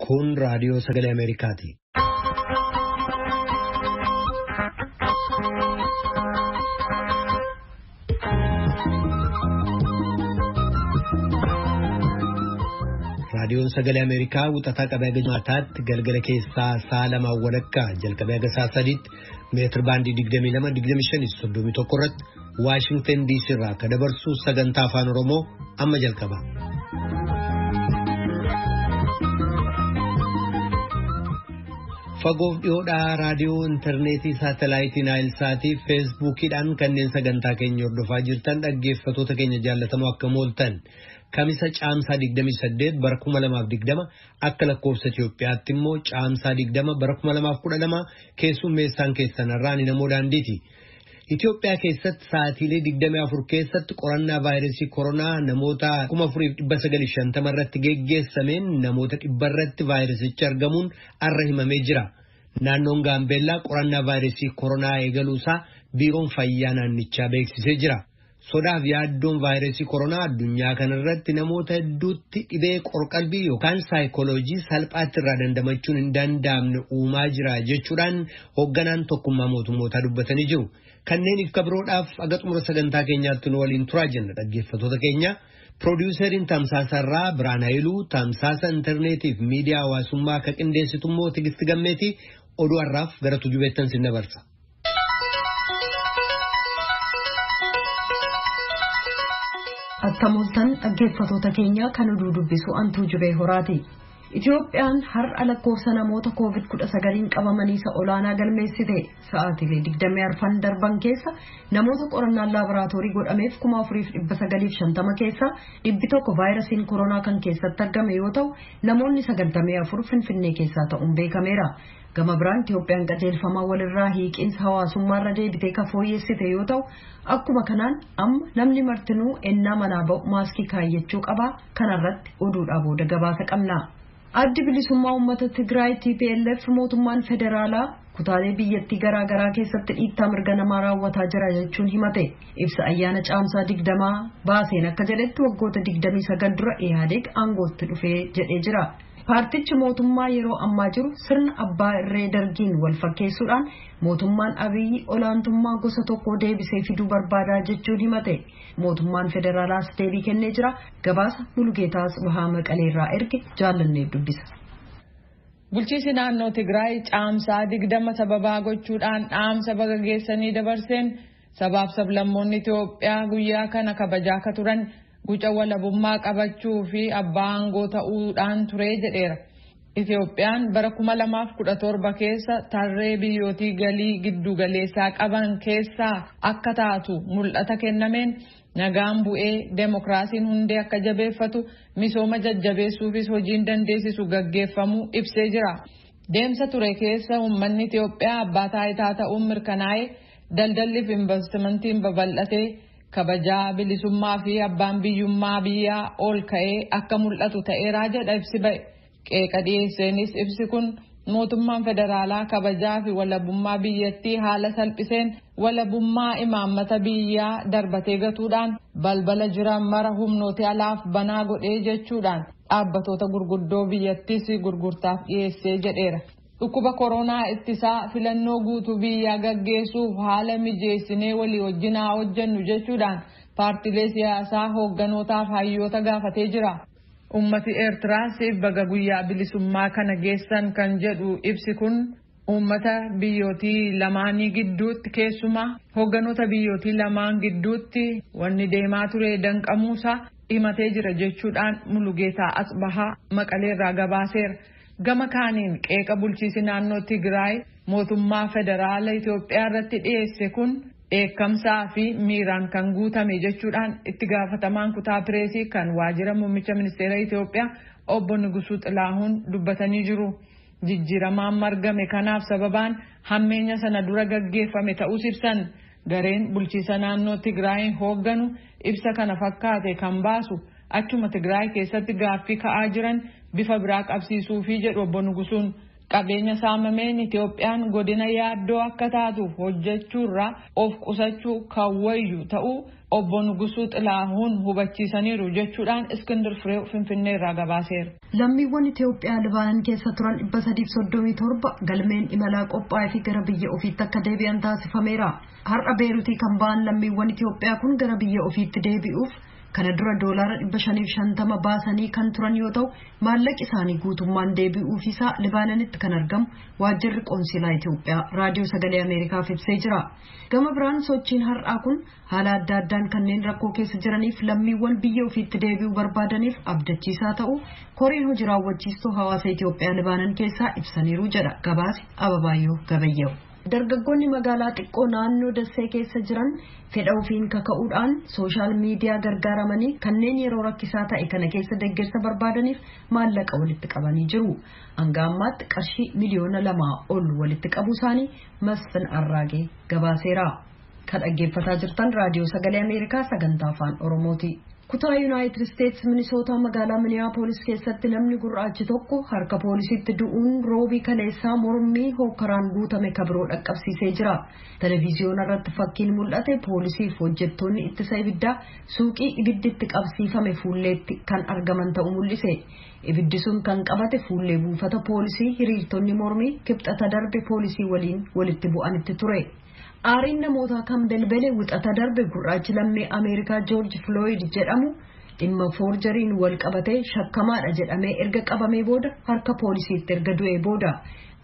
Kun raadiyoo sagalee Ameerikaati. Raadiyoon sagalee Ameerikaa wixataa qabee gamaataatti galgala keessaa sa'a lamaan walakkaa jalqabee haga sa'a sadiitti meetir baandii 22-25-31 irratti Waashingtan DC irraa akka dabarsu sagantaa afaan Oromoo amma jalqaba. Fagoof dhiyoodhaa raadiyoo intarneetii saatalaayitii Naayilsaatii feesbuukiidhaan kanneen sagantaa keenya hordofaa jirtan dhaggeeffattoota keenya jaallatamoo akka mooltan. Kamisa caamsaa 28 bara 2020 akka lakkoofsa Itoophiyaatti immoo caamsaa 20 bara 2012 keessummeessaan keessanirraa ni namoo daandiiti. Itoophiyaa keessatti sa'aatiilee 24 keessatti qorannaa vaayirasii koronaa namoota 4950 irratti geggeessameen namoota 100 irratti vaayirasichi argamuun arra himamee jira. Naannoon Gaambeellaa qorannaa vaayirasii koronaa eegaluusaa biiroon fayyaa naannichaa beeksisee jira. Sodaaf yaaddoon vaayirasii koronaa addunyaa kanarratti namoota hedduutti dhibee qorqalbii yookaan saayikooloojii salphaatti irraa dandamachuun hin danda'amne uumaa jira jechuudhaan hoogganaan tokkummaa mootummootaa dubbatanii jiru. Kanneeniif kabiroodhaaf aga xumura sagantaa keenyaatti nu waliin turaa jenna dhaggeeffattoota keenya. Piroodyuuseriin Tamsaasarraa Biraan Hayiluu, Tamsaasa intarneetiif miidiyaa hawaasummaa akka qindeessitu immoo Tigisti Gammeetii oduu har'aaf gara tujubeettan sin dabarsa. Attamoltan dhaggeeffattoota keenya kan oduu dubbisu Antuu Jibee Horaati. Itoophiyaan har'a lakkoofsa namoota COVID-19 qabamanii isa olaanaa galmeessite. Sa'aatiilee 24 darban keessa namoota qorannaan laaboraatoorii godhameef 4950 keessa 100 vaayirasiin koronaa kan keessatti argame yoo ta'u, namoonni 94 Finfinnee keessaa ta'uun beekameera. Gama biraan Itoophiyaan qajeelfamaa walirraa hiiqiinsa hawaasummaarra deebitee ka fooyyessite yoo ta'u, akkuma kanaan amma namni martinuu ennaa manaa ba'u maaskii kaayyachuu qaba. Kanarratti oduudhaa booda gabaasa qabna. Addi bilisummaa uummata Tigraay TPLF mootummaan federaalaa kutaalee biyyattii garaa keessatti dhiittaa mirga namaa raawwataa jira jechuun himate. Ibsa ayyaana caamsaa 20 baaseen akka jedhetti waggoota 29 dura Ihaadeeg aangootti dhufee jedhee jira. Paartichi mootummaa yeroo ammaa jiru sirna abbaa irree dargiin wal fakkeessuudhaan mootummaan Abiyyi olaantummaa gosa tokko deebisee fiduu barbaadaa jechuun himate. Mootummaan federaalaas deebii kennee jira. Gabaasa Mulugeetaas Bahaa Maqaleerraa erge jaallannee dubbisa. Bulchiinsi naannoo Tigraay caamsaa 20 sababaa gochuudhaan dhaamsa baga geessanii dabarseen sabaaf sablammoonni Itoophiyaa guyyaa kana kabajaa akka turan guca walabummaa qabachuu fi abbaa aangoo ta'uudhaan ture jedheera. Itoophiyaan bara 2017 keessa tarree biyyootii galii giddu galeessaa qaban keessaa akka taatu mul'ata kennameen nagaan bu'ee demokraasiin hundee akka jabeeffatu misooma jajjabeessuufis hojiin dandeessisu gaggeeffamuu ibsee jira. Deemsa ture keessa uummanni Itoophiyaa abbaa taayitaa ta'uun mirkanaa'ee daldalli fi investimentiin babal'atee kabajaa bilisummaa fi abbaan biyyummaa biyyaa ol ka'ee akka mul'atu ta'eeraa jedha ibsi ba'e. Qeeqa dhiyeesseenis ibsi kun mootummaan federaalaa kabajaa fi walabummaa biyyattii haala salphiseen walabummaa imaammata biyyaa darbatee gatuudhaan balbala jiran mara humnooti alaaf banaa godhee jechuudhaan dhaabbatoota gurguddoo biyyattis gurgurtaaf dhiyeessee jedheera. Dhukkuba koronaa ittisaa filannoo guutuu biyyaa gaggeessuuf haala mijeessinee walii wajjin haa hojjennu jechuudhaan paartilee siyaasaa hoogganotaaf hayyoota gaafatee jira. Uummati Eertiraas baga guyyaa bilisummaa kana geessan kan jedhu ibsi kun uummata biyyootii lamaanii gidduutti keessumaa hoogganoota biyyootii lamaan gidduutti wanni deemaa ture danqamuusaa himatee jira jechuudhaan Mulugeetaa Asbahaa Maqaleerraa gabaaseera. Gama kaaniin qeeqa bulchiinsi naannoo Tigraay mootummaa federaala Itoophiyaa irratti dhiyeesse kun dheekkamsaa fi miiraan kan guutame jechuudhaan itti gaafatamaan kutaa pireesii kan waajjira muummicha ministeera Itoophiyaa obbo Nugusuu Xilaahuun dubbatanii jiru. Jijjiiramaan margame kanaaf sababaan hammeenya sana dura gaggeeffame ta'us ibsan. Gareen bulchiinsa naannoo Tigraay hoogganu ibsa kana fakkaate kan baasu achuma Tigraay keessatti gaaffii ka'aa jiran bifa biraa qabsiisuufi jedhu obbo Nugusuun. Qabeenya saamameen Itoophiyaan godina yaaddoo akka taatuuf hojjechuurraa of qusachuu kan wayyu ta'uu obbo Nugusuu Xilaahuun hubachiisaniiru jechuudhaan Iskindir Fireew Finfinnee irraa gabaaseera. Lammiiwwan Itoophiyaa Libaanan keessa turan 337 galmeen imalaa qophaa'ee fi gara biyya ofiitti akka deebi'an taasifameera. Har'a Beeruutii kan ba'an lammiiwwan Itoophiyaa kun gara biyya ofiitti deebi'uuf kana dura doolaara 550 baasanii kan turan yoo ta'u maallaqi isaanii guutummaan deebi'uuf isaa Libaananitti kan argamu waajjirri qoonsilaa Itoophiyaa raadiyoo sagalee Ameerikaaf ibsee jira. Gama biraan sochiin har'aa kun haala adda addaan kanneen rakkoo keessa jiraniif lammiiwwan biyya ofiitti deebi'uu barbaadaniif abdachiisaa ta'u koreen hojii raawwachiistuu hawaasa Itoophiyaa Libaanan keessaa ibsaniiru jedha gabaasi Ababaayyoo Gabayyaa'u. Dargaggoonni magaalaa xiqqoo naannoo Dassee keessa jiran fedha ofiin kaka'uudhaan sooshaal miidiyaa gargaaramanii kanneen yeroo rakkisaa ta'e kana keessa deeggarsa barbaadaniif maallaqa walitti qabanii jiru. Hanga ammaatti qarshii miliyoona 2 ol walitti qabu isaanii Masfin Arraagee gabaaseera. Kan dhaggeeffataa jirtan raadiyoo sagalee Ameerikaa sagantaa afaan Oromooti. Kutaa Yuunaayitid Isteetsi Minisootaa magaalaa Miniyaapolis keessatti namni gurraachi tokko harka poolisiitti du'uun roobii kaleessaa mormii hokkaraan guutame kabiroo dhaqqabsiisee jira. Televiziyoona irratti fakkiin mul'ate poolisiif hojjettoonni ittisa ibiddaa suuqii ibidditti qabsiifame fuulleetti kan argaman ta'uu mul'ise. Ibiddi sun kan qabate fuullee buufata poolisii hiriirtonni mormii kibxata darbe poolisii waliin walitti bu'anitti ture. Aariin namoota kan belbele wixata darbe gurraachi lammii Ameerikaa George Floyd jedhamu dhimma foorjariin wal qabatee shakkamaadha jedhamee erga qabamee booda harka poolisiitti erga du'ee booda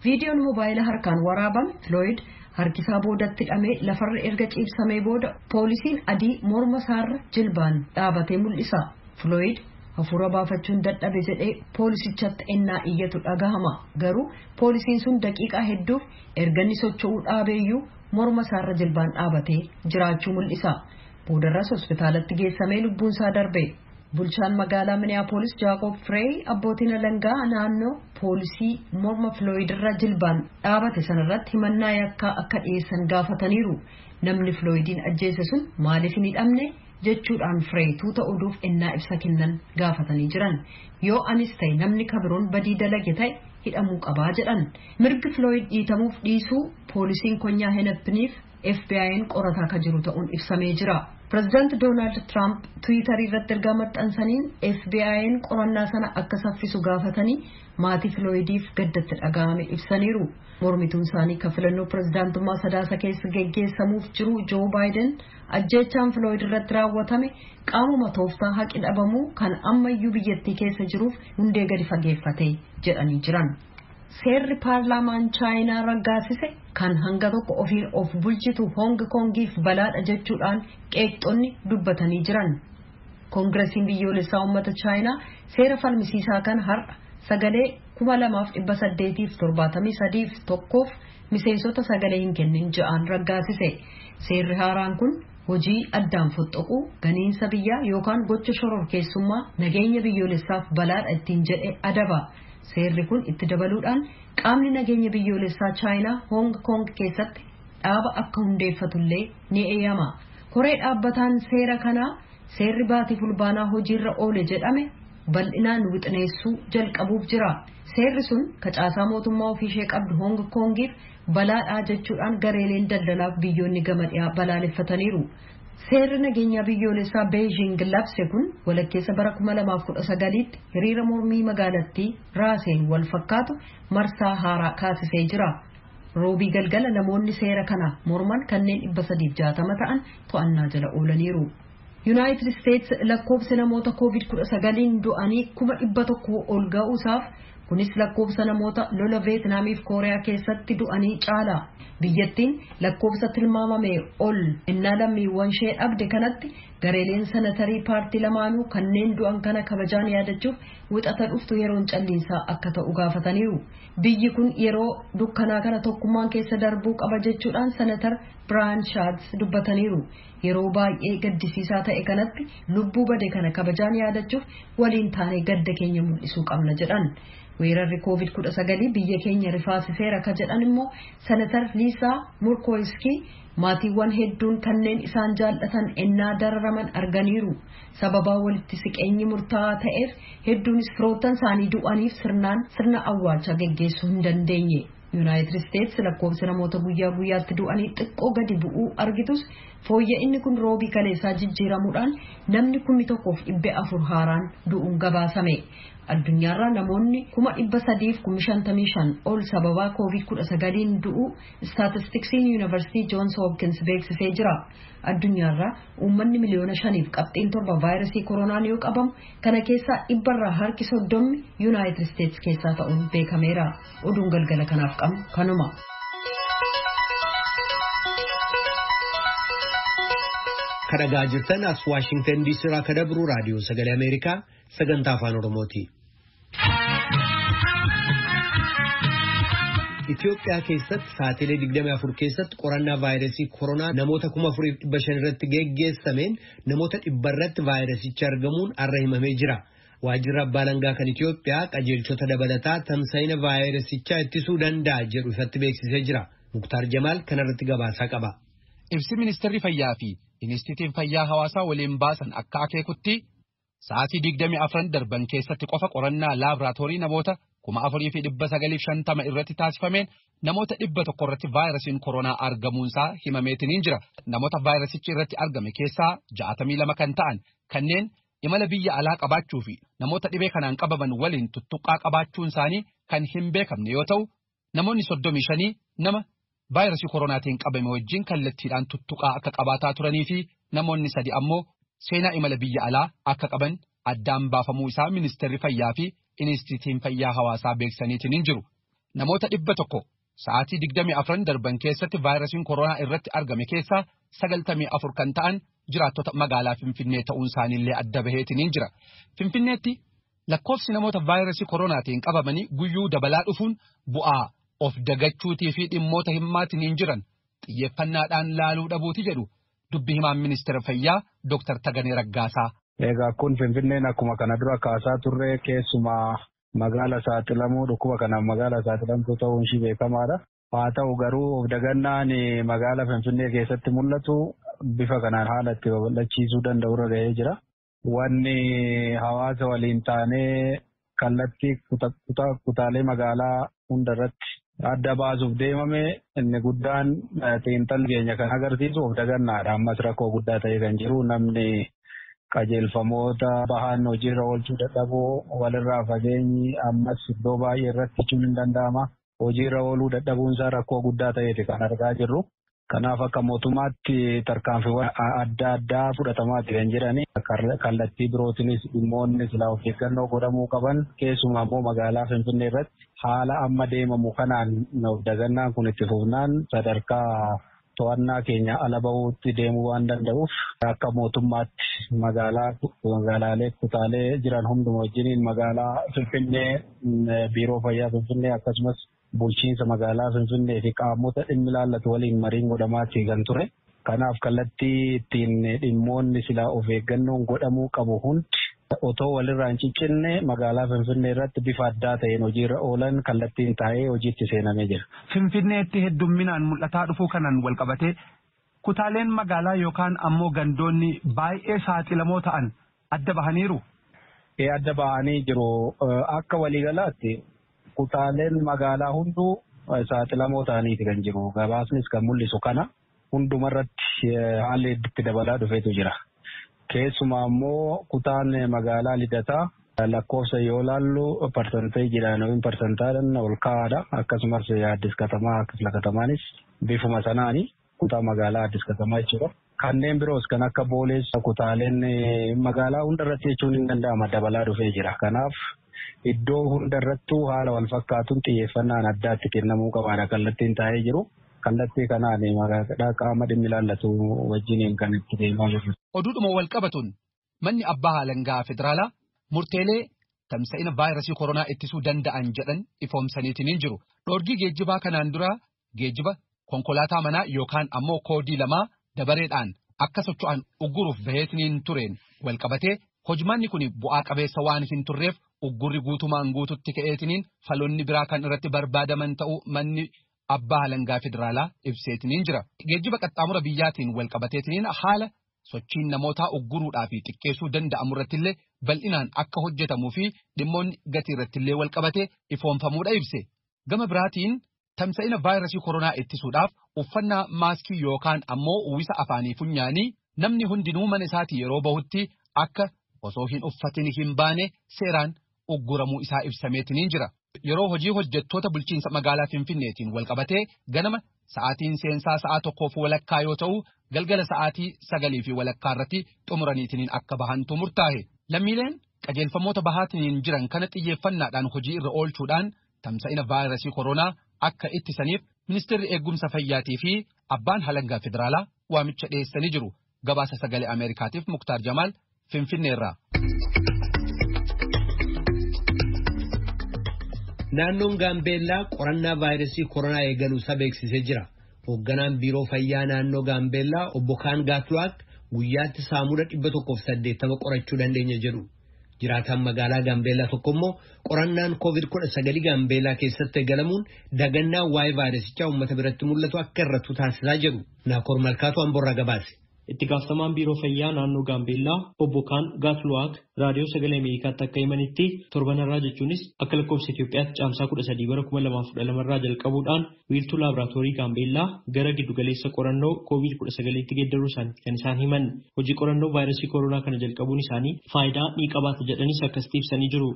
viidiyoon moobaayila harkaan waraabame Floyd harkisaa boodatti hidhamee lafarra erga ciibsamee booda poolisiin adii morma isaarra jilbaan dhaabatee mul'isa. Floyd hafuura baafachuun dadhabe jedhee poolisichatti ennaa iyyatu dhagahama. Garuu poolisiin sun daqiiqaa hedduuf erganni socho'uu dhaabeeyyuu morma isaarra jilbaan dhaabatee jiraachuu mul'isa. Boodarras hospitaalatti geessamee lubbuun isaa darbe. Bulchaan magaalaa Minneapolis Jacob Frey abbootiin alangaa naannoo poolisii morma Floyd irra jilbaan dhaabate sanarratti himannaa yakkaa akka dhiyeessan gaafataniiru. Namni Floydin ajjeese sun maaliif hin hidhamne jechuudhaan Frey tuuta oduuf ennaa ibsa kennan gaafatanii jiran. Yoo anis ta'e namni kabiroon badii dalage ta'e hidhamuu qabaa jedhan. Mirgi Floyd dhiitamuuf dhiisuu poolisiin konyaa Hennepiniif FBI'n qorataa akka jiru ta'uun ibsamee jira. Pireezidaanti Doonaald Tiraamp Tiwiitarii irratti ergaa maxxansaniin FBI'n qorannaa sana akka saffisu gaafatanii maatii Floydiif gaddatti dhaga'ame ibsaniiru. Mormituun isaanii kan filannoo pireezidaantummaa sadaasa keessa geggeessamuuf jiru Joo Baayiden ajjeechaan Floyd irratti raawwatame qaamuma tooftaa haqi dhabamuu kan ammayyuu biyyattii keessa jiruuf hundee gadi fageeffate jedhanii jiran. Seerri paarlaamaan Chaayinaa raggaasise kan hanga tokko ofiin of bulchitu Hong Kongiif balaadha jechuudhaan qeeqxonni dubbatanii jiran. Koongiresiin biyyoolessaa uummata Chaayinaa seera falmisiisaa kan har'a sagalee 2873 miseensota sagalee hin kennin ja'aan raggaasise. Seerri haaraan kun hojii addaan foxxoquu ganiinsa biyyaa yookaan gocha shororkeessummaa nageenya biyyoolessaaf balaadha ittiin jedhe adaba. Seerri kun itti dabaluudhaan qaamni nageenya biyyoolessaa Chaayinaa Hong Kong keessatti dhaaba akka hundeeffatullee ni eeyyama. Koree dhaabbataan seera kanaa seerri baatii fulbaanaa hojiirra oole jedhame bal'inaan wixineessuu jalqabuuf jira. Seerri sun kacaasaa mootummaa ofiishee qabdu Hong Kongiif balaadhaa jechuudhaan gareeleen daldalaaf biyyoonni gama dhiyaa balaaleffataniiru. Seerri nageenya biyyoolessaa Beijing labse kun walakkeessa bara 2019tti hiriira mormii magaalattii raaseen wal fakkaatu marsaa haaraa kaasisee jira. Roobii galgala namoonni seera kana morman kanneen 360 ta'an to'annaa jala oolaniiru. United States lakkoofsa namoota COVID-19 du'anii 100,000 ol ga'uusaaf kunis lakkoofsa namoota lola Veetnaamiif Kooriyaa keessatti du'anii caala. Biyyattiin lakkoofsa tilmaamame ol innaa lammiiwwan ishee dhabde kanatti gareeleen sanatarii paartii lamaanuu kanneen du'an kana kabajaan yaadachuuf wixata dhuftu yeroon calliinsaa akka ta'u gaafataniiru. Biyyi kun yeroo dukkanaa kana tokkummaan keessa darbuu qaba jechuudhaan sanatar Brian Schatz dubbataniiru. Yeroo baay'ee gaddisiisaa ta'e kanatti lubbuu bade kana kabajaan yaadachuuf waliin taanee gadda keenya mul'isuu qabna jedhan. Weerarri COVID-19 biyya keenya rifaasiseera ka jedhan immoo sanatar Liisaa Murkooyiskii maatiiwwan hedduun kanneen isaan jaallatan ennaa dararaman arganiiru. Sababaa walitti siqeenyi murtaa'aa ta'eef hedduunis firoottan isaanii du'aniif sirna awwaalchaa geggeessuu hin dandeenye. United States lakkoofsa namoota guyyaa guyyaatti du'anii xiqqoo gadi bu'uu argitus Fooyya'inni kun roobii kaleessaa jijjiiramuudhaan namni 1,400 haaraan du'uun gabaasame. Addunyaarraa namoonni 355,000 ol sababa COVID-19 du'uu Staatistiksiin Yuunivarsiitii Joons Hopkins beeksisee jira. Addunyaarraa uummanni miliyoona 5.7 vaayirasii koronaan yoo qabamu kana keessaa dhibbarraa harki 30 Yuunaayitid Isteetsi keessaa ta'uun beekameera. Oduun galgala kanaaf qabnu kanuma. Kadhagaa jirtan as Waashingtan DC irraa kadabru raadiyoo sagalee Ameerikaa sagantaa afaan Oromooti. Itoophiyaa keessatti sa'atiilee 24 keessatti qorannaa vaayirasii koronaa namoota 4,500 irratti geggeessameen namoota 100 irratti vaayirasichi argamuun arra himamee jira. Waajjirri Abbaa Alangaa kan Itoophiyaa qajeelchota dabalataa tamsa'ina vaayirasichaa ittisuu danda'a jedhu ifatti beeksisee jira. Muktaar Jamaal kanarratti gabaasaa qaba. Ibsi Ministeerri Fayyaa fi Inistiitiyuutiin Fayyaa Hawaasaa waliin baasan akka akeekutti sa'aatii 24 darban keessatti qofa qorannaa laaboraatoorii namoota 4,950 irratti taasifameen namoota 100 irratti vaayirasiin koronaa argamuunsaa himameetiin jira. Namoota vaayirasichi irratti argame keessaa 62 kan ta'an kanneen imala biyya alaa qabaachuu fi namoota dhibee kanaan qabaman waliin tuttuqqaa qabaachuun isaanii kan hin beekamne yoo ta'u, namoonni 35 nama vaayirasii koronaatiin qabame wajjin kallattiidhaan tuttuqaa akka qabaataa turanii fi namoonni 3 ammoo seenaa imala biyya alaa akka qaban addaan baafamuu isaa Ministeerri Fayyaa fi Inistiitiyuutiin Fayyaa Hawaasaa beeksisaniitiin jiru. Namoota 100 sa'aatii 24 darban keessatti vaayirasiin koronaa irratti argame keessaa 94 kan ta'an jiraattota magaalaa Finfinnee ta'uun isaaniillee adda baheetiin jira. Finfinneetti lakkoofsi namoota vaayirasii koronaatiin qabamanii guyyuu dabalaa dhufuun bu'aa of dagachuutii fi dhimmoota himmaatiin jiran xiyyeeffannaadhaan laaluu dhabuuti jedhu dubbi himaan Ministeera Fayyaa Dr. Taganee Raggaasaa. Egaa kun Finfinneen akkuma kana dura kaasaa turre keessumaa magaala saaxilamuu dhukkuba kanaan magaala saaxilamtuu ta'uun ishii beekamaadha. Haa ta'u garuu of dagannaan magaala Finfinnee keessatti mul'atu bifa kanaan haala itti babal'achiisuu danda'u irra gahee jira. Wanni hawaasa waliin taanee kallattii kutaalee magaalaa hundarratti adda baasuuf deemame inni guddaan xiinxalli keenya kan agarsiisu of dagannaadha. Ammas rakkoo guddaa ta'ee kan jiru namni qajeelfamoota bahan hojiirra oolchuu dadhabuu walirraa fageenyi ammas iddoo baay'ee irratti jechuun hin danda'ama. Hojiirra ooluu dadhabuunsaa rakkoo guddaa ta'eeti kan argaa jirru. Kanaaf akka mootummaatti tarkaanfiiwwan adda addaa fudhatamaati kan jedhani. Kallattii birootinis dhimmoonni silaa of eeggannoo godhamuu qaban keessumaa immoo magaalaa Finfinnee irratti haala amma deemamu kanaan of dagannaan kun itti fufnaan sadarkaa to'annaa keenya ala bahuutti deemuu waan danda'uuf akka mootummaatti magaalaalee kutaalee jiran hunduma wajjiniin magaalaa Finfinnee biiroo fayyaa Finfinnee akkasumas bulchiinsa magaalaa Finfinnee fi qaamota dhimmi ilaallatu waliin mariin godhamaatti kan ture. Kanaaf kallattii ittiin dhimmoonni silaa of eeggannoon godhamuu qabu hundi otoo walirraa hin ciccinne magaalaa Finfinnee irratti bifa addaa ta'een hojiirra oolan kallattiin taa'ee hojiitti seenamee jira. Finfinneetti heddumminaan mul'ataa dhufuu kanaan walqabatee kutaaleen magaalaa yookaan ammoo gandoonni baay'ee saaxilamoo ta'an adda bahaniiru. Adda bahanii jiru. Akka waliigalaatti kutaaleen magaalaa hunduu saaxilamoo ta'aniiti kan jiru. Gabaasnis kan mul'isu kana hundumarratti haalli itti dabalaa dhufeetu jira. Keessumaa immoo kutaan magaalaa Lidataa lakkoofsa yoo laallu parsanteejiidhaan yookiin parsantaadhaan ol ka'aadha. Akkasumas Addis Katamaa Kifla Katamaanis bifuma sanaani kutaa magaalaa Addis Katamaa jechuudha. Kanneen biroos kan akka Boolees kutaaleen magaalaa hundarratti jechuun hin danda'ama dabalaa dhufee jira. Kanaaf iddoo hundarrattuu haala wal fakkaatuun xiyyeeffannaan addaatti kennamuu qabaadha kallattiin taa'ee jiru. Kallattii kanaan qaama dhimmi ilaallatu wajjiniin kan itti deemaa jiru. Oduudhuma wal qabatuun manni abbaa alangaa federaalaa murteelee tamsa'ina vaayirasii koronaa ittisuu danda'an jedhan ifoomsaniitiin jiru. Dhoorgii geejjibaa kanaan dura geejjiba konkolaataa manaa yookaan ammoo koodii 2 dabareedhaan akka socho'an ugguruuf baheetiniin tureen wal qabatee hojmanni kun bu'aa qabeessa waan hin turreef uggurri guutumaan guututti ka'eetiniin faloonni biraa kan irratti barbaadaman ta'uu manni abbaa alangaa federaalaa ibseetiniin jira. Geejjiba qaxxaamura biyyaatiin wal qabateetiniin haala sochiin namootaa ugguruudhaa fi xiqqeessuu danda'amu irrattillee bal'inaan akka hojjetamuu fi dhimmoonni gatii irrattillee wal qabatee ifoomfamuudha ibse. Gama biraatiin tamsa'ina vaayirasii koronaa ittisuudhaaf uffannaa maaskii yookaan ammoo uwwisa afaanii funyaanii namni hundinuu mana isaatii yeroo bahutti akka osoo hin uffatin hin baane seeraan ugguramuu isaa ibsameetiin jira. Yeroo hojii hojjettoota bulchiinsa magaalaa Finfinneetiin walqabatee ganama sa'aatiin seensaa sa'a 1:00 yoo ta'u galgala sa'aatii 9:00 irratti xumuraniitiin akka bahantu murtaa'e. Lammiileen qajeelfamoota bahaatiin jiran kana xiyyeeffannaadhaan hojii irra oolchuudhaan tamsa'ina vaayirasii koronaa akka ittisaniif ministeerri eegumsa fayyaatii fi abbaan halangaa federaalaa waamicha dhiyeessanii jiru. Gabaasa sagalee Ameerikaatiif Muktaar Jamaal Finfinneerraa. Naannoon Gaambeellaa qorannaa vaayirasii koronaa eegaluusaa beeksisee jira. Hoogganaan biiroo fayyaa naannoo Gaambeellaa obbo Kaan Gaatluwaak guyyaatti saamuda 180 qorachuu dandeenya jedhu. Jiraataan magaalaa Gaambeellaa tokko immoo qorannaan COVID-19 Gaambeellaa keessatti eegalamuun dagannaa waa'ee vaayirasichaa uummata biratti mul'atu akka irrattu taasisaa jedhu. Naakoor Malkaatu Amborraa gabaase. Itti gaafatamaan biiroo fayyaa naannoo Gaambeellaa obbo Kaan Gaatluwaak raadiyoo sagalee Ameerikaatti akka himanitti torbanarraa jechuunis akka lakkoofsa Itoophiyaatti caamsaa 13 bara 2012 irraa jalqabuudhaan wiirtuu laaboraatoorii Gaambeellaa gara giddugaleessa qorannoo COVID-19 tti geeddaruu isaaniiti kan isaan himan. Hojii qorannoo vaayirasii koronaa kana jalqabuun isaanii faayidaa ni qabaata jedhanis akkasitti ibsanii jiru.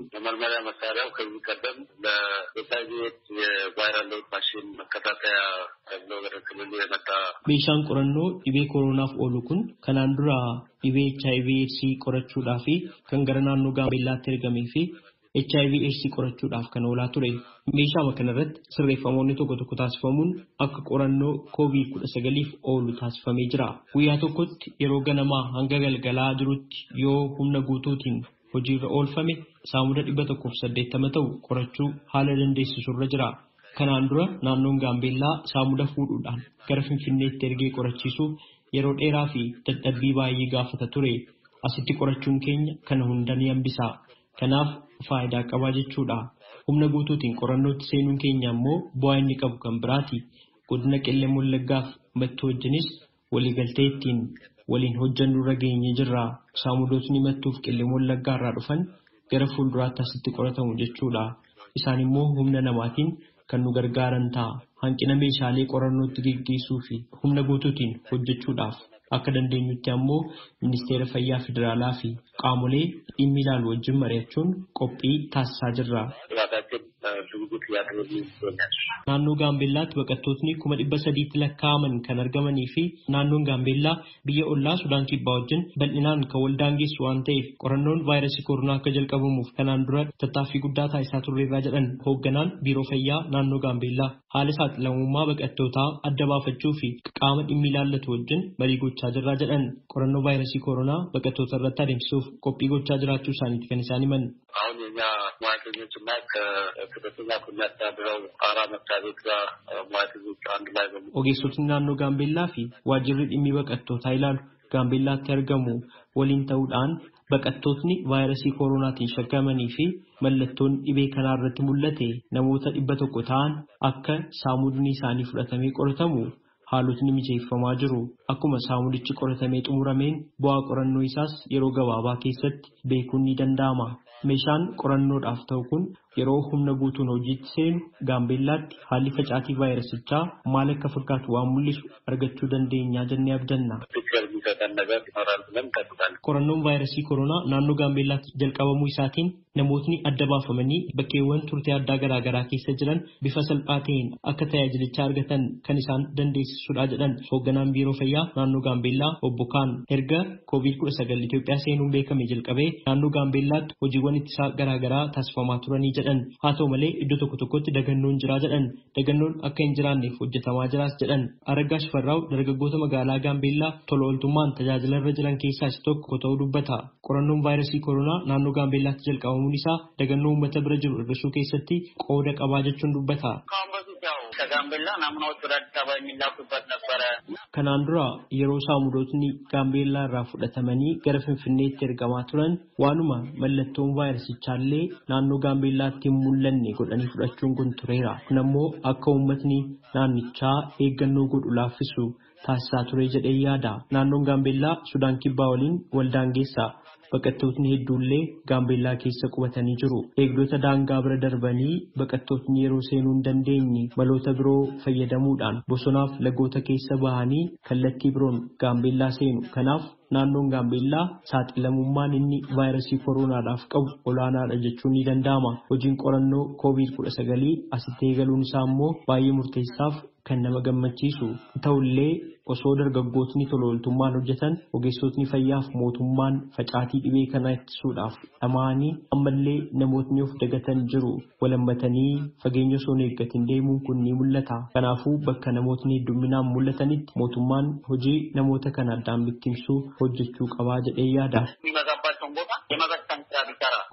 Meeshaan qorannoo dhibee koronaaf oolu kun kanaan dura dhibee HIV/AIDS qorachuudhaa fi kan gara naannoo Gaambeellaatti ergamee fi HIV/AIDS qorachuudhaaf kan oolaa ture. Meeshaa kanarratti sirreeffamoonni tokko tokko taasifamuun akka qorannoo COVID-19f oolu taasifamee jira. Guyyaa tokkotti yeroo ganamaa hanga galgalaa jirutti yoo humna guutuutiin hojiirra oolfame saamuda 180 ta'u qorachuu haala dandeessisurra jira. Kanaan dura naannoon Gaambeellaa saamuda fuudhuudhaan gara Finfinneetti ergee qorachiisuuf yeroo dheeraa fi dadhabbii baay'ee gaafata ture. Asitti qorachuun keenya kana hunda ni hambisa. Kanaaf faayidaa qabaa jechuudha. Humna guutuutiin qorannootti seenuun keenya immoo bu'aa inni qabu kan biraati. Godina Qellem Wallaggaaf mattuu wajjinis waliigaltee ittiin waliin hojjannu irra geenyee jirra. Saamudootni mattuuf Qellem Wallaggaa irraa dhufan gara fuulduraatti asitti qoratamu jechuudha. Isaan immoo humna namaatiin kan nu gargaaran ta'a. Hanqina meeshaalee qorannootti gaggeessuu fi humna guutuutiin hojjechuudhaaf akka dandeenyutti ammoo ministeera fayyaa federaalaa fi qaamolee dhimmi ilaalu wajjin mari'achuun qophii taasisaa jirra. Naannoo Gaambeellaatti baqattootni 300,000 lakkaa'aman kan argamanii fi naannoon Gaambeellaa biyya ollaa Sudaan Kibbaa wajjin bal'inaan kan wal daangessu waan ta'eef qorannoon vaayirasii koronaa akka jalqabamuuf kanaan dura tattaaffii guddaa taasisaa turreerraa jedhan hoogganaan biiroo fayyaa naannoo Gaambeellaa haala saaxilamummaa baqattootaa adda baafachuu fi qaama dhimmi ilaallatu wajjin marii gochaa jirraa jedhan qorannoo vaayirasii koronaa baqattoota irratti adeemsisuuf qophii gochaa jiraachuu isaaniiti kan isaan himan. Ogeessotni naannoo Gaambeellaa fi waajjirri dhimmi baqattootaa ilaalu Gaambeellaatti argamu waliin ta'uudhaan baqattootni vaayirasii koronaatiin shakkamanii fi mallattoon dhibee kanaa irratti mul'ate namoota 100 ta'an akka saamudni isaanii fudhatamee qoratamu haalotni mijeeffamaa jiru. Akkuma saamudichi qoratamee xumurameen bu'aa qorannoo isaas yeroo gabaabaa keessatti beekuun ni danda'ama. Meeshaan qorannoodhaaf ta'u kun yeroo humna guutuun hojiitti seenu Gaambeellaatti haalli facaatii vaayirasichaa maal akka fakkaatu waan mul'isu argachuu dandeenyaa jennee abdanna. Qorannoon vaayirasii koronaa naannoo Gaambeellaatti jalqabamuu isaatiin namootni adda baafamanii bakkeewwan turtii addaa garaagaraa keessa jiran bifa salphaa ta'een akka tajaajilichaa argatan kan isaan dandeessisudha jedhan hoogganaan biiroo fayyaa naannoo Gaambeellaa obbo Kaan erga COVID-19 Itoophiyaa seenuun beekame jalqabee naannoo Gaambeellaatti hojiiwwan ittisaa garaagaraa taasifamaa turanii jedhan. Haa ta'u malee iddoo tokko tokkotti dagannoon jiraa jedhan. Dagannoon akka hin jiraanneef hojjetamaa jiraas jedhan. Araggaa Shifarraa'u dargaggoota magaalaa Gaambeellaa tola ooltummaan tajaajila irra jiran keessaa isa tokko ta'uu dubbata. Qorannoon vaayirasii koronaa naannoo Gaambeellaatti jalqabamuun isaa dagannoo uummata bira jiru hir'isuu keessatti qooda qabaa jechuun dubbata. Kanaan dura yeroo saamudootni Gaambeellaa irraa fudhatamanii gara Finfinneetti ergamaa turan waanuma mallattoon vaayirasichaallee naannoo Gaambeellaatti hin mul'anne godhanii fudhachuun kun tureera. Kun ammoo akka uummatni naannichaa eeggannoo godhu laaffisu taasisaa ture jedhee yaada. Naannoon Gaambeellaa Sudaan Kibbaa waliin wal daangeessa. baqattootni hedduullee Gaambeellaa keessa qubatanii jiru. Eegdota daangaa bira darbanii baqattootni yeroo seenuu hin dandeenye maloota biroo fayyadamuudhaan bosonaaf lagoota keessa bahanii kallattii biroon Gaambeellaa seenu. Kanaaf naannoon Gaambeellaa saaxilamummaan inni vaayirasii koronaadhaaf qabu olaanaadha jechuun ni danda'ama. Hojiin qorannoo COVID-19 asitti eegaluun isaa immoo baay'ee murteessaaf kan nama gammachiisu ta'ullee osoo dargaggootni tola ooltummaan hojjetan ogeessotni fayyaaf mootummaan facaatii dhibee kana ittisuudhaaf dhama'anii ammallee namootni of dagatan jiru. Walammatanii fageenya osoo hin eeggatin deemuun kun ni mul'ata. Kanaafuu bakka namootni hedduminaan mul'atanitti mootummaan hojii namoota kana addaan bittimsuu hojjechuu qabaa jedhee yaada.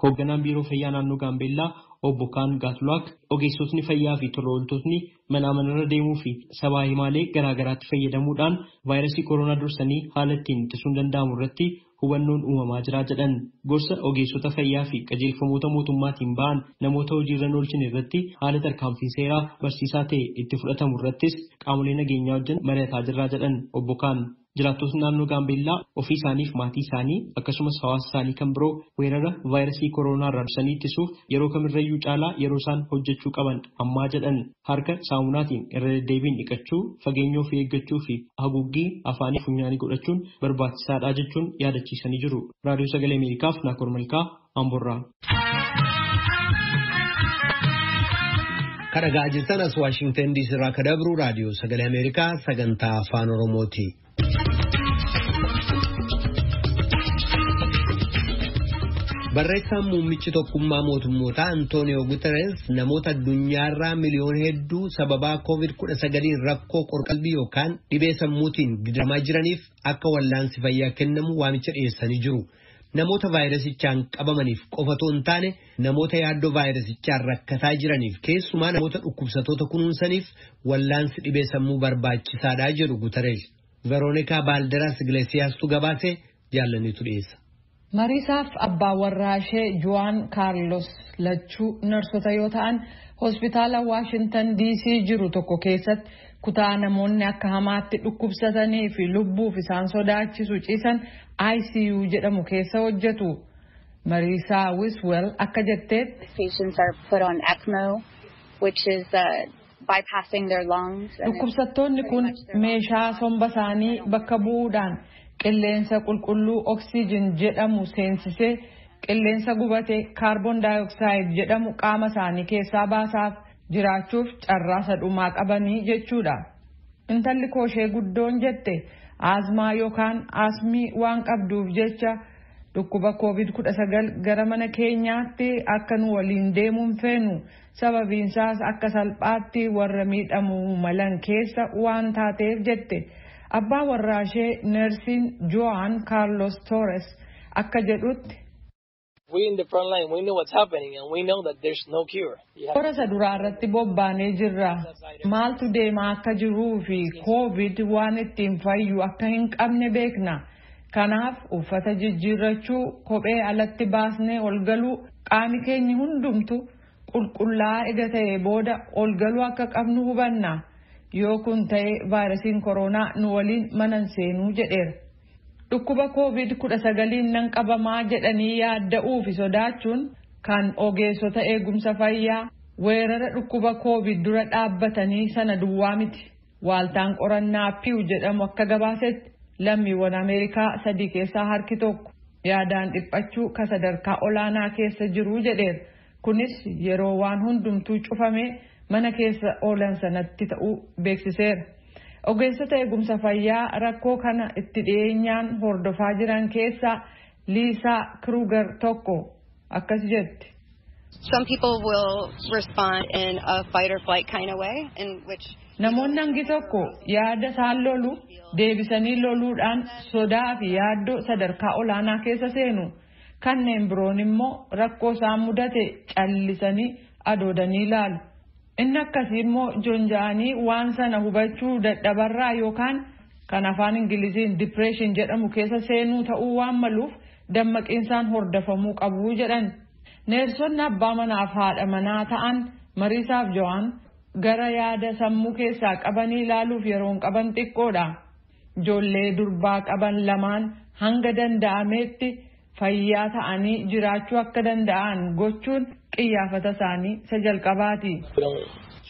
Hoogganaan biiroo fayyaa naannoo Gaambeellaa obbo Kaan Gaatulaak ogeessotni fayyaa fi tola ooltotni manaa manarra deemuu fi sabaa himaalee garaagaraatti fayyadamuudhaan vaayirasii koronaa dursanii haala ittiin ittisuun danda'amu irratti hubannoon uumamaa jira jedhan. Gorsa ogeessota fayyaa fi qajeelfamoota mootummaatiin ba'an namoota hojiirra oolchan irratti haala tarkaanfii seeraa barsiisaa ta'e itti fudhatamu irrattis qaamolee nageenyaa wajjin mari'ataa jirra jedhan obbo Kaan. Jiraattonni naannoo Gaambeellaa ofii isaaniif maatii isaanii akkasumas hawaasa isaanii kan biroo weerara vaayirasii koronaa irraa dursanii ittisuuf yeroo kamirrayyuu caalaa yeroo isaan hojjechuu qaban ammaa jedhan. Harka saamunaatiin irra deddeebiin dhiqachuu, fageenya ofii eeggachuu fi haguuggii afaanii fi funyaanii godhachuun barbaachisaadha jechuun yaadachiisanii jiru. Raadiyoo Sagalee Ameerikaaf Naakoor Malkaa Amborraa. Kadhagaa jirtan as Waashingtan DC irraa kadabru Raadiyoo Sagalee Ameerikaa sagantaa afaan Oromooti. Barreessaan muummichi tokkummaa mootummootaa Antooniyoo Guterres namoota addunyaarraa miliyoona hedduu sababaa COVID-19 rakkoo qorqalbii yookaan dhibee sammuutiin gidiramaa jiraniif akka wallaansi fayyaa kennamu waamicha dhiyeessanii jiru. Namoota vaayirasichaan qabamaniif qofatoo hin taane namoota yaaddoo vaayirasichaan rakkataa jiraniif keessumaa namoota dhukkubsatoota kunuunsaniif wallaansi dhibee sammuu barbaachisaadha jedhu Guterres. Veroonikaa Baalderas Iglesiaastu gabaasee jaallannitu dhiyeessa. Mariisaaf abbaa warraa ishee Juan Carlos lachuu narsota yoo ta'an hospitaala Washington DC jiru tokko keessatti kutaa namoonni akka hamaatti dhukkubsatanii fi lubbuuf isaan sodaachisu ciisan ICU jedhamu keessa hojjetu. Mariisaa Wiswell akka jetteetti patients are put on ECMO, which is bypassing their lungs. Dhukkubsattoonni kun meeshaa somba isaanii bakka bu'uudhaan qilleensa qulqulluu oksijiin jedhamu seensisee qilleensa gubate kaarboon daayoksaayiid jedhamu qaama isaanii keessaa baasaaf jiraachuuf carraa dhumaa qabanii jechuudha. Intalli kooshee guddoon jette aazmaa yookaan asmii waan qabduuf jecha dhukkuba COVID-19 gara mana keenyaatti akka nu waliin deemuun feenu sababiinsaas akka salphaatti warra miidhamuu malan keessa waan taateef jette. Abbaa warraa ishee Nersin Juan Carlos Torres akka jedhutti we in the front line, we know what's happening and we know that there's no cure. Qorasa duraa irratti bobbaanee jirra. Maaltu deemaa akka jiruu fi COVID waan ittiin fayyu akka hin qabne beekna. Kanaaf uffata jijjiirrachuu, kophee alatti baasnee ol galuu, qaami keenya hundumtu qulqullaa'aa ega ta'e booda ol galuu akka qabnu hubanna. Yoo kun ta'e vaayirasiin koronaa nu waliin manan seenuu jedheera. Dhukkuba COVID-19 nan qabamaa jedhanii yaadda'uu fi sodaachuun kan ogeessota eegumsa fayyaa weerara dhukkuba COVID dura dhaabbatanii sana duwwaa miti. Waaltaan qorannaa Pew jedhamu akka gabaasetti lammiiwwan Ameerikaa 3 keessaa harki tokko yaadaan dhiphachuu ka sadarkaa olaanaa keessa jiru jedheera. Kunis yeroo waan hundumtuu cufamee mana keessa oolan sanatti ta'uu beeksiseera. Ogeessota eegumsa fayyaa rakkoo kana itti dhiyeenyaan hordofaa jiran keessaa Liisaa Kruger tokko akkas jetti. Some people will respond in a fight or flight kind of way in which namoonni hangi tokko yaada isaan lolu deebisanii loluudhaan sodaa fi yaaddoo sadarkaa olaanaa keessa seenu. Kanneen biroon immoo rakkoo isaan mudate callisanii adoodanii ilaalu. Inni akkasii immoo jonja'anii waan sana hubachuu dadhabarraa yookaan kan afaan Ingiliziin depression jedhamu keessa seenuu ta'uu waan maluuf dammaqiinsaan hordofamuu qabu jedhan. Neersonni abbaa manaaf haadha manaa ta'an Mariisaaf Jo'aan gara yaada sammuu keessaa qabanii ilaaluuf yeroon qaban xiqqoodha. Ijoollee durbaa qaban lamaan hanga danda'ameetti fayyaa ta'anii jiraachuu akka danda'an gochuun qiyyaafata isaanii isa jalqabaati.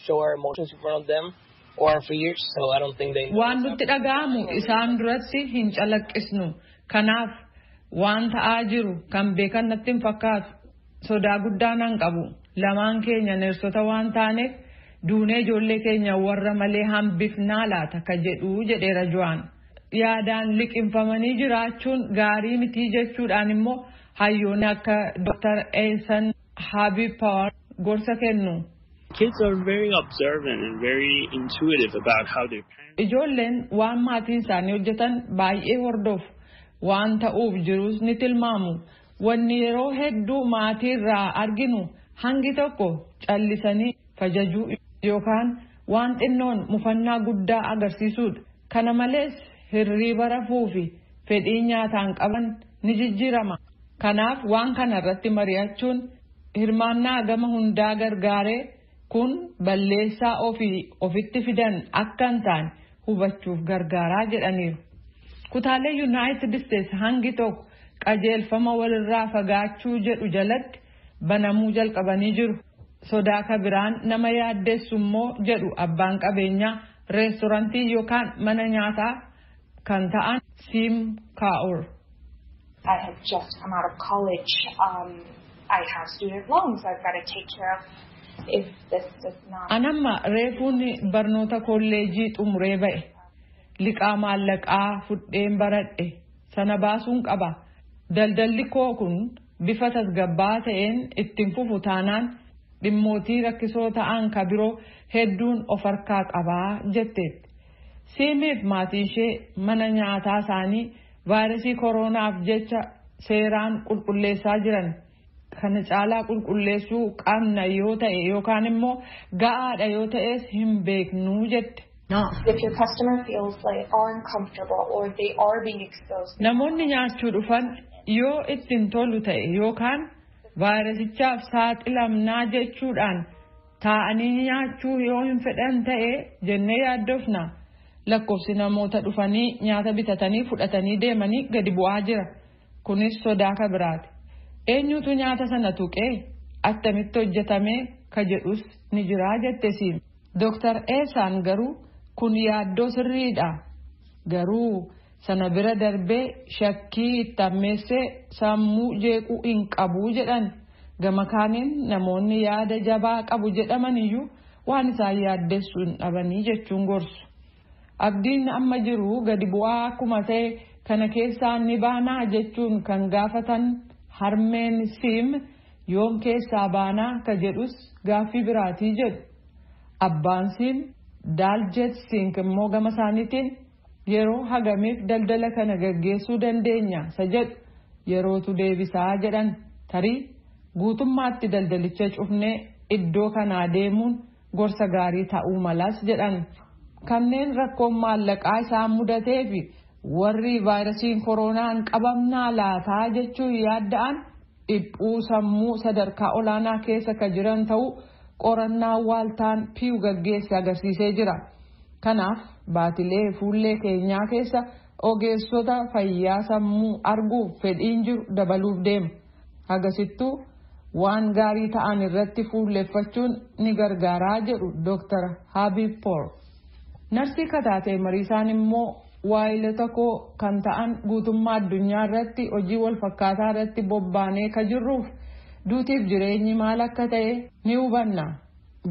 Show our emotions in front of them or our fears, so I don't think they know. Waan nutti dhaga'amu isaan duratti hin calaqqisnu. Kanaaf waan ta'aa jiru kan beekan natti hin fakkaatu. Sodaa guddaa nan qabu. Lamaan keenya neersota waan taaneef duunee ijoollee keenya warra malee hambifnaa laata ka jedhu jedheera Jo'aan. Yaadaan liqinfamanii jiraachuun gaarii mitii jechuudhaan immoo hayyoonni akka Dr. Eesan Habib Power gorsa kennu. Kids are very observant and very intuitive about how their parents. Ijoolleen waan maatiin isaanii hojjetan baay'ee hordofu. Waan ta'uuf jirus ni tilmaamu. Wanni yeroo hedduu maatiirraa arginu hangi tokko callisanii fajajuu yookaan waan xinnoon mufannaa guddaa agarsiisuudha. Kana malees hirriiba rafuu fi fedhii nyaataan qaban ni jijjiirama. Kanaaf waan kana irratti mari'achuun hirmaannaa gama hundaa gargaaree kun balleessaa ofitti fidan akka hin taane hubachuuf gargaaraa jedhaniiru. Kutaalee Yuunaayitid Isteetsi hangi tokko qajeelfama walirraa fagaachuu jedhu jalatti banamuu jalqabanii jiru. Sodaa kabiraan nama yaaddeessu immoo jedhu abbaan qabeenyaa reestorantii yookaan mana nyaataa kan ta'an Sim Kaur. I have just come out of college. I have student loans I've got to take care of. If this does not. Anamma reefuun barnoota kolleejii xumuree ba'e. Liqaa maallaqaa fudheen baradhe sana baasuun qaba. Daldalli koo kun bifa tasgabbaa ta'een ittiin fufu taanaan dhimmootii rakkisoo ta'an ka biroo hedduun of harkaa qabaa jetteetti. Siimiif maatii ishee mana nyaataa isaanii vaayirasii kooronaaf jecha seeraan qulqulleessaa jiran. Kana caalaa qulqulleessuu qabna yoo ta'e yookaan immoo ga'aadha yoo ta'es hin beeknuu jette. If your customer feels like uncomfortable or they are being exposed. Namoonni nyaachuu dhufan yoo ittiin tolu ta'e yookaan vaayirasichaaf saaxilamnaa jechuudhaan taa'anii nyaachuu yoo hin fedhan ta'e jennee yaaddofna. Lakkoofsi namoota dhufanii nyaata bitatanii fudhatanii deemanii gadi bu'aa jira. Kunis sodaa kabiraati. Eenyutu nyaata sana tuqee attamitti hojjetamee ka jedhus ni jiraa jettesiin. Dr. Eesaan garuu kun yaaddoo sirriidha. Garuu sana bira darbee shakkii itti ammeessee sammuu jeequu hin qabu jedhan. Gama kaaniin namoonni yaada jabaa qabu jedhaman iyyuu waan isaan yaaddeessuu hin dhabanii jechuun gorsu. Abdiin amma jiru gadi bu'aa akkuma ta'e kana keessaa ni baanaa jechuun kan gaafatan harmeen Siim yoom keessaa baanaa ka jedhus gaaffii biraatii jedhu. Abbaan Siim Daaljet Sink immoo gama isaaniitiin yeroo hagamiif daldala kana gaggeessuu dandeenya isa jedhu yerootu deebisaa jedhan. Tarii guutummaatti daldalicha cufnee iddoo kanaa deemuun gorsa gaarii ta'uu malas jedhan. Kanneen rakkoon maallaqaa isaan mudatee fi warri vaayirasiin kooroonaan qabamnaa laataa jechuun yaadda'an dhiphuu sammuu sadarkaa olaanaa keessa ka jiran ta'uu qorannaa waaltaan Piiw gaggeesse agarsiisee jira. Kanaaf baatilee fuullee keenyaa keessa ogeessota fayyaa sammuu arguuf fedhiin jiru dabaluuf deema. Hagasittuu waan gaarii ta'an irratti fuulleeffachuun ni gargaaraa jedhu Dr. Habib Power. Narsii kataatee mariisaan immoo waayilota koo kan ta'an guutummaa addunyaa irratti hojii wal fakkaataa irratti bobbaanee ka jirruuf duutiif jireenyi maal akka ta'e ni hubanna.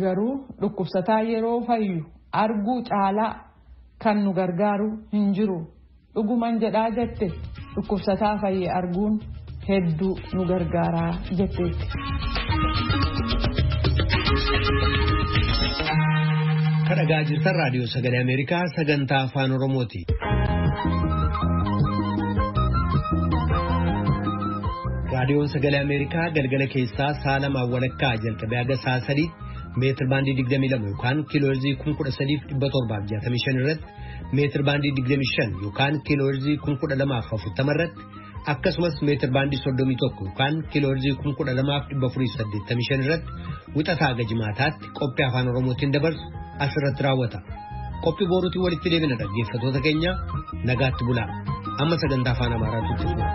Garuu dhukkubsataa yeroo fayyu arguu caalaa kan nu gargaaru hin jiru. Dhuguman jedhaa jette dhukkubsataa fayye arguun hedduu nu gargaaraa jetteetti. Kadhagaa jirtan raadiyoo sagalee Ameerikaa sagantaa afaan Oromooti. Raadiyoon sagalee Ameerikaa galgala keessaa saalamaa walakkaa jalqabee haga sa'a 3 meetir baandii 22 yookaan kiilooherzii 13,765 irratti meetir baandii 25 yookaan kiilooherzii 12,040 irratti akkasumas meetir baandii 31 yookaan kiilooherzii 12,485 irratti wixataa haga jimaataatti qophii afaan Oromootiin dabarsu asirratti raawwata. Qophii boruutiin walitti deebina dhaggeeffattoota keenya nagaatti bulaa. Amma sagantaa afaan Amaaraatu jira.